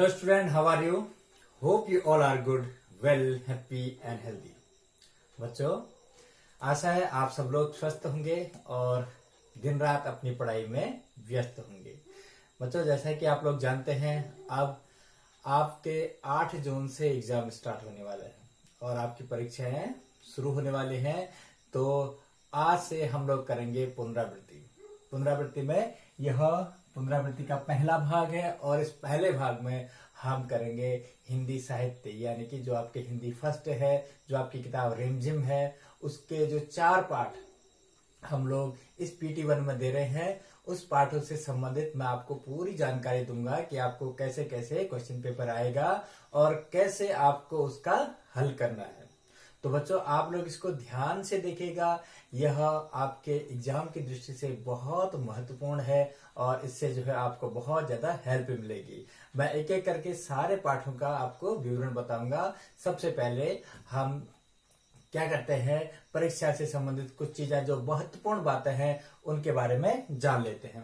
Hello student, how are you? Hope you all are good, well, happy and healthy. बच्चों, आशा है आप सब लोग स्वस्थ होंगे और दिन रात अपनी पढ़ाई में व्यस्त होंगे। बच्चों, जैसा कि आप लोग जानते हैं, अब आपके 8 जून से एग्जाम स्टार्ट होने वाला है और आपकी परीक्षाएं शुरू होने वाली हैं। तो आज से हम लोग करेंगे पुनरावृत्ति में यह पुनरावृत्ति का पहला भाग है और इस पहले भाग में हम करेंगे हिंदी साहित्य, यानी कि जो आपके हिंदी फर्स्ट है, जो आपकी किताब रिमझिम है, उसके जो 4 पाठ हम लोग इस PT1 में दे रहे हैं, उस पाठों से संबंधित मैं आपको पूरी जानकारी दूंगा कि आपको कैसे कैसे क्वेश्चन पेपर आएगा और कैसे आपको उसका हल करना है। तो बच्चों, आप लोग इसको ध्यान से देखिएगा, यह आपके एग्जाम की दृष्टि से बहुत महत्वपूर्ण है और इससे जो है आपको बहुत ज्यादा हेल्प मिलेगी। मैं एक एक करके सारे पाठों का आपको विवरण बताऊंगा। सबसे पहले हम क्या करते हैं, परीक्षा से संबंधित कुछ चीजें जो महत्वपूर्ण बातें हैं उनके बारे में जान लेते हैं।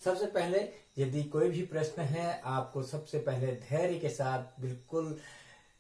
सबसे पहले यदि कोई भी प्रश्न है, आपको सबसे पहले धैर्य के साथ बिल्कुल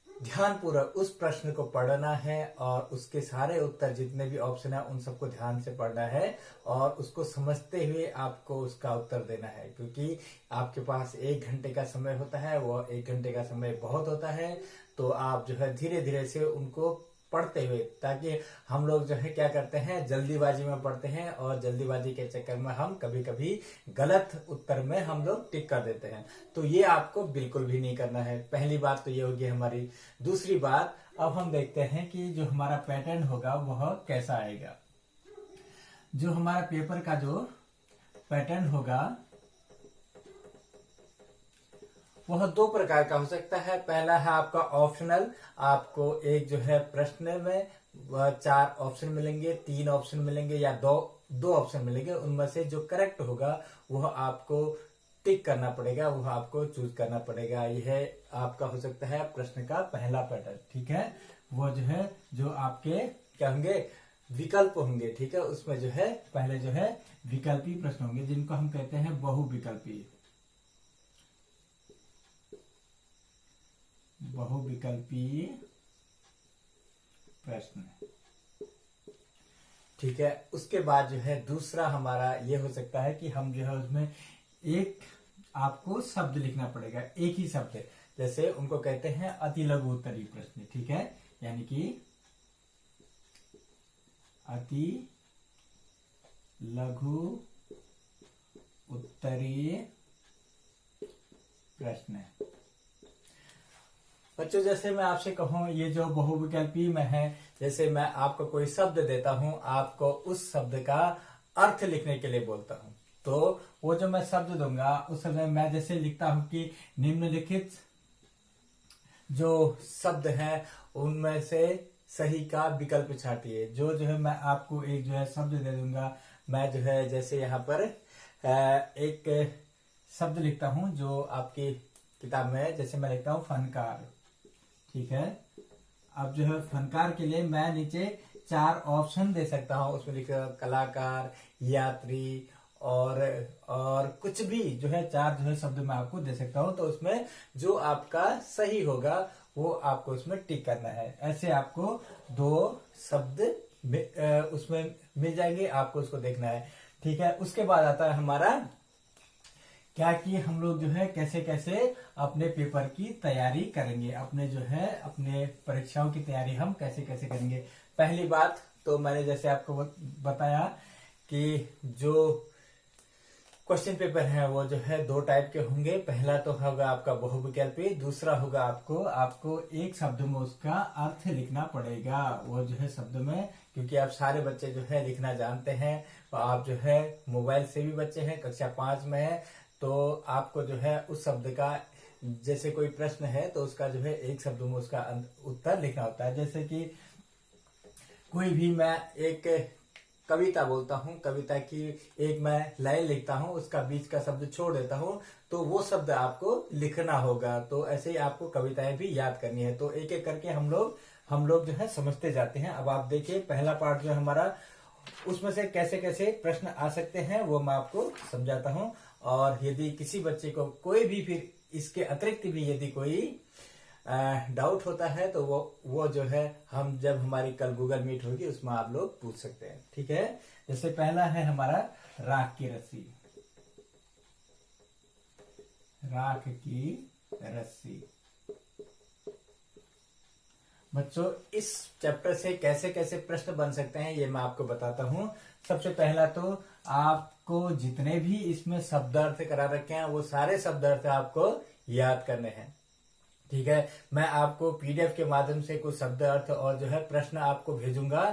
ध्यानपूर्वक उस प्रश्न को पढ़ना है और उसके सारे उत्तर जितने भी ऑप्शन है उन सबको ध्यान से पढ़ना है और उसको समझते हुए आपको उसका उत्तर देना है, क्योंकि आपके पास 1 घंटे का समय होता है, वो 1 घंटे का समय बहुत होता है। तो आप जो है धीरे धीरे से उनको पढ़ते हुए, ताकि हम लोग जो है क्या करते हैं, जल्दीबाजी में पढ़ते हैं और जल्दीबाजी के चक्कर में हम कभी कभी गलत उत्तर में हम लोग टिक कर देते हैं। तो ये आपको बिल्कुल भी नहीं करना है। पहली बात तो ये होगी हमारी। दूसरी बात, अब हम देखते हैं कि जो हमारा पैटर्न होगा वह कैसा आएगा। जो हमारा पेपर का जो पैटर्न होगा वह 2 प्रकार का हो सकता है। पहला है आपका ऑप्शनल, आपको एक जो है प्रश्न में 4 ऑप्शन मिलेंगे, 3 ऑप्शन मिलेंगे या 2 ऑप्शन मिलेंगे। उनमें से जो करेक्ट होगा वह आपको टिक करना पड़ेगा, वह आपको चूज करना पड़ेगा। यह आपका हो सकता है प्रश्न का पहला पैटर्न, ठीक है। वो जो है जो आपके क्या होंगे, विकल्प होंगे, ठीक है। उसमें जो है पहले जो है विकल्पी प्रश्न होंगे, जिनको हम कहते हैं बहुविकल्पी प्रश्न, ठीक है। उसके बाद जो है दूसरा हमारा ये हो सकता है कि हम जो है उसमें एक आपको शब्द लिखना पड़ेगा, एक ही शब्द, जैसे उनको कहते हैं अति लघु उत्तरीय प्रश्न, ठीक है। यानी कि अति लघु उत्तरीय प्रश्न। बच्चों, जैसे मैं आपसे कहूं, ये जो बहुविकल्पी में है, जैसे मैं आपको कोई शब्द देता हूं, आपको उस शब्द का अर्थ लिखने के लिए बोलता हूं, तो वो जो मैं शब्द दूंगा उस समय मैं जैसे लिखता हूं कि निम्नलिखित जो शब्द हैं उनमें से सही का विकल्प छांटिए। जो है मैं आपको एक जो है शब्द दे दूंगा, मैं जो है जैसे यहाँ पर एक शब्द लिखता हूं जो आपकी किताब में है, जैसे मैं लिखता हूं फनकार, ठीक है। अब जो है फनकार के लिए मैं नीचे 4 ऑप्शन दे सकता हूं, उसमें लिखा कलाकार, यात्री और कुछ भी जो है 4 जो है शब्द मैं आपको दे सकता हूं। तो उसमें जो आपका सही होगा वो आपको उसमें टिक करना है। ऐसे आपको 2 शब्द उसमें मिल जाएंगे, आपको उसको देखना है, ठीक है। उसके बाद आता है हमारा क्या कि हम लोग जो है कैसे कैसे अपने पेपर की तैयारी करेंगे, अपने जो है अपने परीक्षाओं की तैयारी हम कैसे कैसे करेंगे। पहली बात तो मैंने जैसे आपको बताया कि जो क्वेश्चन पेपर है वो जो है 2 टाइप के होंगे। पहला तो होगा आपका बहुविकल्पी, दूसरा होगा आपको एक शब्द में उसका अर्थ लिखना पड़ेगा, वो जो है शब्द में, क्योंकि आप सारे बच्चे जो है लिखना जानते हैं। तो आप जो है मोबाइल से भी बच्चे हैं, कक्षा 5 में है, तो आपको जो है उस शब्द का, जैसे कोई प्रश्न है तो उसका जो है एक शब्द में उसका उत्तर लिखना होता है। जैसे कि कोई भी मैं एक कविता बोलता हूँ, कविता की एक मैं लाइन लिखता हूँ, उसका बीच का शब्द छोड़ देता हूँ, तो वो शब्द आपको लिखना होगा। तो ऐसे ही आपको कविताएं भी याद करनी है। तो एक एक करके हम लोग जो है समझते जाते हैं। अब आप देखिए पहला पार्ट जो हमारा, उसमें से कैसे कैसे प्रश्न आ सकते हैं वो मैं आपको समझाता हूँ। और यदि किसी बच्चे को कोई भी फिर इसके अतिरिक्त भी यदि कोई डाउट होता है तो वो जो है हम जब हमारी कल गूगल मीट होगी उसमें आप लोग पूछ सकते हैं। ठीक है, जैसे पहला है हमारा राख की रस्सी। राख की रस्सी। बच्चों इस चैप्टर से कैसे कैसे प्रश्न बन सकते हैं ये मैं आपको बताता हूं। सबसे पहला तो आपको जितने भी इसमें शब्दार्थ करा रखे हैं वो सारे शब्दार्थ आपको याद करने हैं। ठीक है, मैं आपको पीडीएफ के माध्यम से कुछ शब्द अर्थ और जो है प्रश्न आपको भेजूंगा,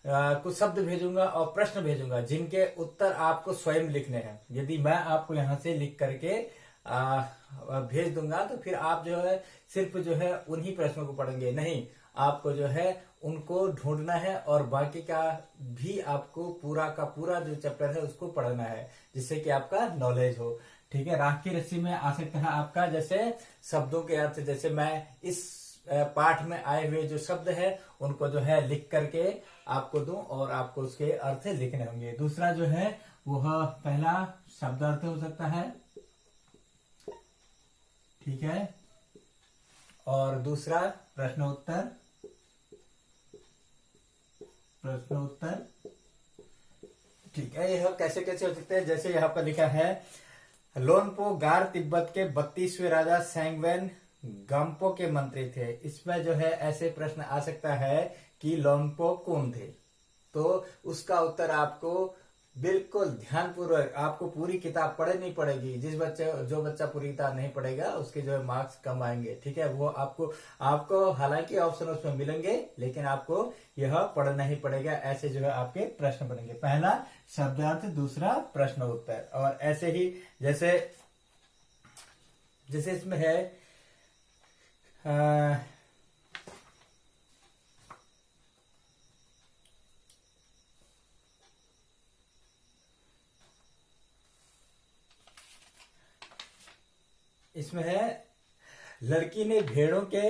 कुछ शब्द भेजूंगा और प्रश्न भेजूंगा जिनके उत्तर आपको स्वयं लिखने हैं। यदि मैं आपको यहाँ से लिख करके भेज दूंगा तो फिर आप जो है सिर्फ जो है उन्हीं प्रश्नों को पढ़ेंगे नहीं, आपको जो है उनको ढूंढना है और बाकी का भी आपको पूरा का पूरा जो चैप्टर है उसको पढ़ना है, जिससे कि आपका नॉलेज हो। ठीक है, राख की रस्सी में आ सकता है आपका जैसे शब्दों के अर्थ, जैसे मैं इस पाठ में आए हुए जो शब्द है उनको जो है लिख करके आपको दूं और आपको उसके अर्थ लिखने होंगे। दूसरा जो है वह पहला शब्द अर्थ हो सकता है। ठीक है, और दूसरा प्रश्न उत्तर। प्रश्न उत्तर। ठीक है, यह कैसे कैसे हो सकते हैं, जैसे यहाँ पर लिखा है लोनपो गार तिब्बत के 32वें राजा सेंगवेन गाम्पो के मंत्री थे। इसमें जो है ऐसे प्रश्न आ सकता है कि लोनपो कौन थे, तो उसका उत्तर आपको बिल्कुल ध्यानपूर्वक आपको पूरी किताब पढ़नी पड़ेगी। जो बच्चा पूरी किताब नहीं पढ़ेगा उसके जो है मार्क्स कम आएंगे। ठीक है, वो आपको हालांकि ऑप्शन उसमें मिलेंगे लेकिन आपको यह पढ़ना ही पड़ेगा। ऐसे जो है आपके प्रश्न बनेंगे, पहला शब्दार्थ, दूसरा प्रश्न उत्तर। और ऐसे ही जैसे इसमें है इसमें है लड़की ने भेड़ों के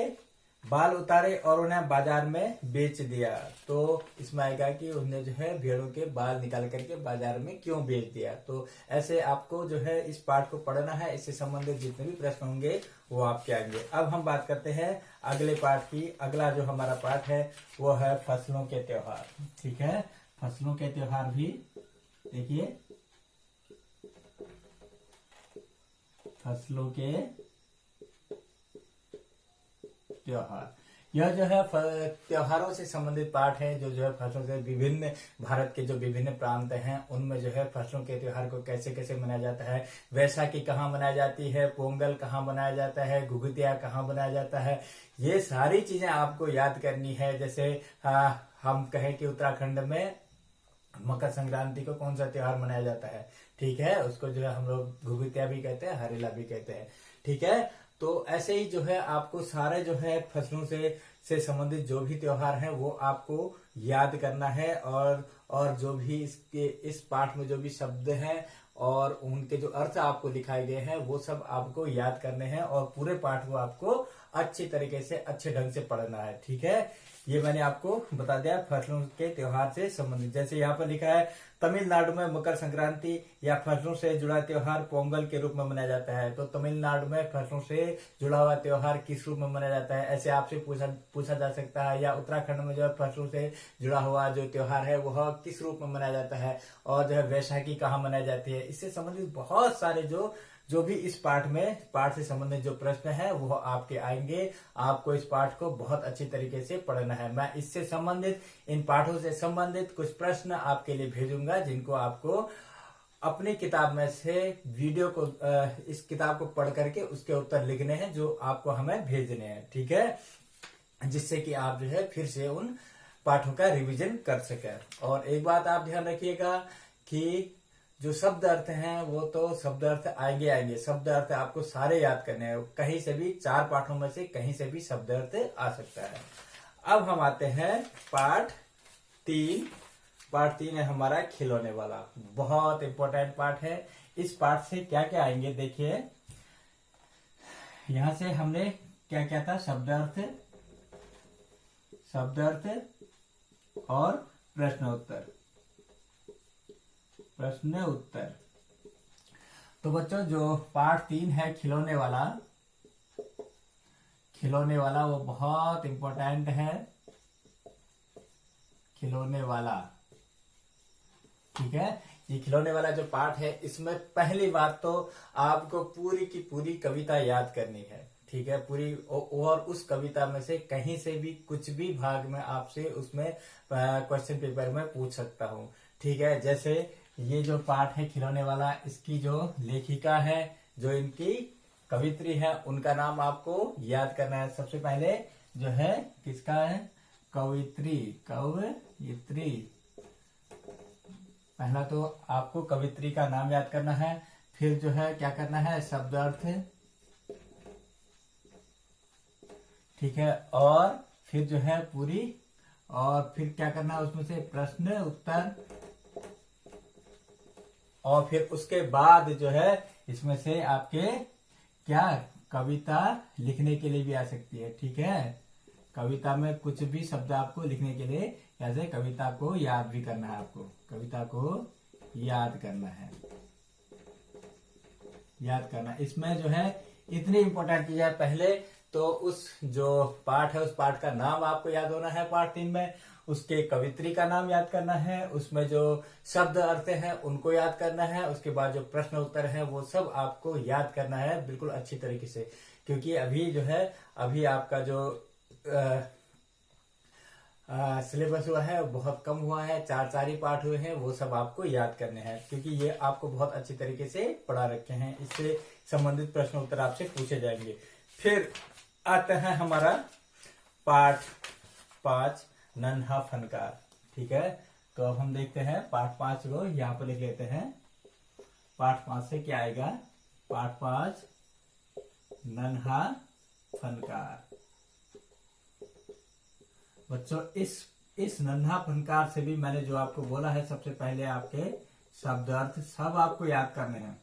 बाल उतारे और उन्हें बाजार में बेच दिया। तो इसमें आएगा कि उन्हें जो है भेड़ों के बाल निकाल करके बाजार में क्यों बेच दिया। तो ऐसे आपको जो है इस पाठ को पढ़ना है, इससे संबंधित जितने भी प्रश्न होंगे वो आपके आएंगे। अब हम बात करते हैं अगले पाठ की। अगला जो हमारा पाठ है वो है फसलों के त्योहार। ठीक है, फसलों के त्योहार भी देखिए, फसलों के त्योहार, यह जो है त्योहारों से संबंधित पाठ है। जो है फसलों से विभिन्न भारत के जो विभिन्न प्रांत हैं उनमें जो है फसलों के त्योहार को कैसे कैसे मनाया जाता है, वैसाखी कहाँ मनाया जाती है, पोंगल कहाँ मनाया जाता है, घुघुतिया कहाँ मनाया जाता है, ये सारी चीजें आपको याद करनी है। जैसे हम कहें कि उत्तराखंड में मकर संक्रांति को कौन सा त्योहार मनाया जाता है, ठीक है, उसको जो है हम लोग घुघुतिया भी कहते हैं, हरेला भी कहते हैं। ठीक है, तो ऐसे ही जो है आपको सारे जो है फसलों से संबंधित जो भी त्योहार हैं वो आपको याद करना है। और जो भी इस पाठ में जो भी शब्द हैं और उनके जो अर्थ आपको दिखाए गए हैं वो सब आपको याद करने हैं और पूरे पाठ को आपको अच्छी तरीके से अच्छे ढंग से पढ़ना है। ठीक है, ये मैंने आपको बता दिया फसलों के त्योहार से संबंधित। जैसे यहाँ पर लिखा है तमिलनाडु में मकर संक्रांति या फसलों से जुड़ा त्योहार पोंगल के रूप में मनाया जाता है। तो तमिलनाडु में फसलों से जुड़ा हुआ त्योहार किस रूप में मनाया जाता है, ऐसे आपसे पूछा जा सकता है। या उत्तराखंड में जो है फसलों से जुड़ा हुआ जो त्योहार है वह किस रूप में मनाया जाता है, और जो है वैशाखी कहाँ मनाई जाती है। इससे संबंधित बहुत सारे जो भी इस पाठ से संबंधित जो प्रश्न है वो आपके आएंगे। आपको इस पाठ को बहुत अच्छी तरीके से पढ़ना है। मैं इससे संबंधित, इन पाठों से संबंधित कुछ प्रश्न आपके लिए भेजूंगा जिनको आपको अपनी किताब में से वीडियो को इस किताब को पढ़ करके उसके उत्तर लिखने हैं जो आपको हमें भेजने हैं। ठीक है, जिससे कि आप जो है फिर से उन पाठों का रिवीजन कर सके। और एक बात आप ध्यान रखिएगा कि जो शब्द अर्थ हैं वो तो शब्द अर्थ आएंगे। शब्द अर्थ आपको सारे याद करने हैं, कहीं से भी 4 पाठों में से कहीं से भी शब्द अर्थ आ सकता है। अब हम आते हैं पाठ 3। पाठ 3 है हमारा खिलौने वाला, बहुत इंपॉर्टेंट पाठ है। इस पाठ से क्या क्या आएंगे देखिए, यहां से हमने क्या क्या था, शब्द अर्थ और प्रश्न उत्तर। तो बच्चों जो पार्ट 3 है खिलौने वाला वो बहुत इंपॉर्टेंट है। खिलौने वाला, ठीक है। ये खिलौने वाला जो पार्ट है, इसमें पहली बात तो आपको पूरी की पूरी कविता याद करनी है, ठीक है। पूरी, और उस कविता में से कहीं से भी कुछ भी भाग में आपसे उसमें क्वेश्चन पेपर में पूछ सकता हूँ, ठीक है। जैसे ये जो पार्ट है खिलौने वाला, इसकी जो लेखिका है, जो इनकी कवित्री है, उनका नाम आपको याद करना है। सबसे पहले जो है किसका है, कवित्री। पहला तो आपको कवित्री का नाम याद करना है, फिर जो है क्या करना है, शब्दार्थ, ठीक है। और फिर जो है पूरी, और फिर क्या करना है उसमें से प्रश्न उत्तर, और फिर उसके बाद जो है इसमें से आपके क्या कविता लिखने के लिए भी आ सकती है, ठीक है। कविता में कुछ भी शब्द आपको लिखने के लिए, ऐसे कविता को याद भी करना है, आपको कविता को याद करना है, इसमें जो है इतनी इंपॉर्टेंट चीज है। पहले तो उस जो पाठ है, उस पाठ का नाम आपको याद होना है पार्ट 3 में, उसके कवित्री का नाम याद करना है, उसमें जो शब्द अर्थ हैं उनको याद करना है, उसके बाद जो प्रश्न उत्तर है वो सब आपको याद करना है बिल्कुल अच्छी तरीके से। क्योंकि अभी जो है, अभी आपका जो सिलेबस हुआ है बहुत कम हुआ है, 4 ही पार्ट हुए हैं, वो सब आपको याद करने हैं, क्योंकि ये आपको बहुत अच्छी तरीके से पढ़ा रखे हैं। इससे संबंधित प्रश्न उत्तर आपसे पूछे जाएंगे। फिर आता है हमारा पार्ट 5, नन्हा फनकार, ठीक है। तो अब हम देखते हैं पार्ट 5 को यहाँ पर लिख लेते हैं। पार्ट 5 से क्या आएगा, पार्ट 5 नन्हा फनकार। बच्चों इस नन्हा फनकार से भी मैंने जो आपको बोला है, सबसे पहले आपके शब्दार्थ सब आपको याद करने हैं,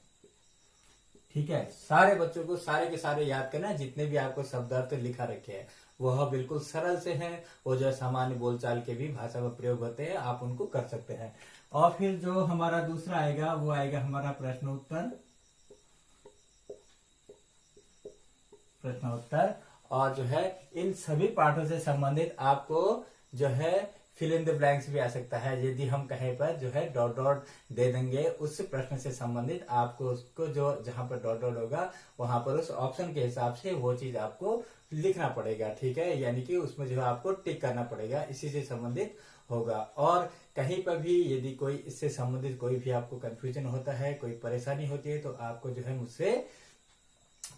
ठीक है। सारे बच्चों को सारे के सारे याद करना है, जितने भी आपको शब्दार्थ लिखा रखे हैं वह बिल्कुल सरल से हैं, वो जो सामान्य बोलचाल के भी भाषा में प्रयोग होते हैं, आप उनको कर सकते हैं। और फिर जो हमारा दूसरा आएगा वो आएगा हमारा प्रश्न उत्तर। और जो है इन सभी पाठों से संबंधित आपको जो है फिल इन द ब्लैंक्स भी आ सकता है। यदि हम कहीं पर जो है डॉट डॉट दे देंगे, उस प्रश्न से संबंधित आपको उसको जो जहां पर डॉट डॉट होगा वहां पर उस ऑप्शन के हिसाब से वो चीज आपको लिखना पड़ेगा, ठीक है। यानी कि उसमें जो है आपको टिक करना पड़ेगा, इसी से संबंधित होगा। और कहीं पर भी यदि कोई इससे संबंधित कोई भी आपको कंफ्यूजन होता है, कोई परेशानी होती है, तो आपको जो है मुझसे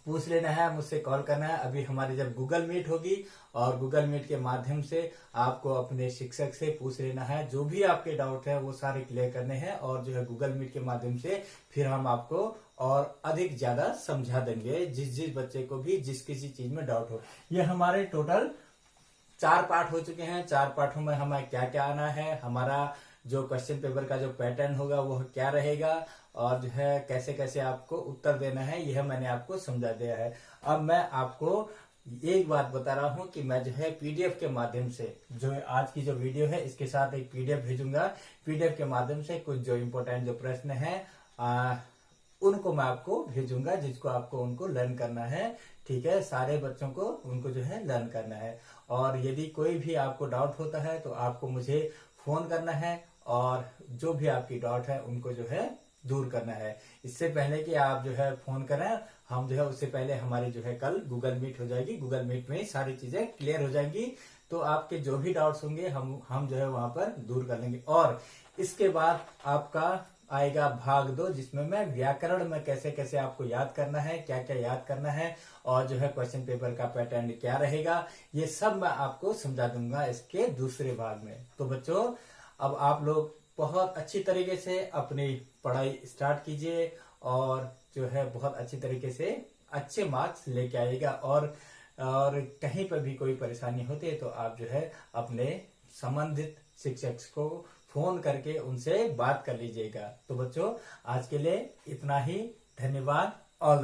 पूछ लेना है, मुझसे कॉल करना है। अभी हमारी जब गूगल मीट होगी, और गूगल मीट के माध्यम से आपको अपने शिक्षक से पूछ लेना है, जो भी आपके डाउट है वो सारे क्लियर करने हैं, और जो है गूगल मीट के माध्यम से फिर हम आपको और अधिक ज्यादा समझा देंगे, जिस बच्चे को भी जिस किसी चीज में डाउट हो। ये हमारे टोटल 4 पार्ट हो चुके हैं। 4 पार्टों में हमें क्या क्या आना है, हमारा जो क्वेश्चन पेपर का जो पैटर्न होगा वो क्या रहेगा, और जो है कैसे कैसे आपको उत्तर देना है, यह मैंने आपको समझा दिया है। अब मैं आपको एक बात बता रहा हूं कि मैं जो है पीडीएफ के माध्यम से, जो आज की जो वीडियो है इसके साथ एक पीडीएफ भेजूंगा। पीडीएफ के माध्यम से कुछ जो इम्पोर्टेंट जो प्रश्न है उनको मैं आपको भेजूंगा, जिसको आपको उनको लर्न करना है, ठीक है। सारे बच्चों को उनको जो है लर्न करना है। और यदि कोई भी आपको डाउट होता है तो आपको मुझे फोन करना है, और जो भी आपकी डाउट है उनको जो है दूर करना है। इससे पहले कि आप जो है फोन करें, हम जो है उससे पहले हमारी जो है कल गूगल मीट हो जाएगी। गूगल मीट में ही सारी चीजें क्लियर हो जाएंगी, तो आपके जो भी डाउट्स होंगे हम जो है वहां पर दूर कर लेंगे। और इसके बाद आपका आएगा भाग 2, जिसमें मैं व्याकरण में कैसे कैसे आपको याद करना है, क्या क्या याद करना है, और जो है क्वेश्चन पेपर का पैटर्न क्या रहेगा, ये सब मैं आपको समझा दूंगा इसके दूसरे भाग में। तो बच्चों अब आप लोग बहुत अच्छी तरीके से अपनी पढ़ाई स्टार्ट कीजिए, और जो है बहुत अच्छी तरीके से अच्छे मार्क्स लेके आइएगा। और कहीं पर भी कोई परेशानी होती है तो आप जो है अपने संबंधित शिक्षक को फोन करके उनसे बात कर लीजिएगा। तो बच्चों आज के लिए इतना ही, धन्यवाद। All the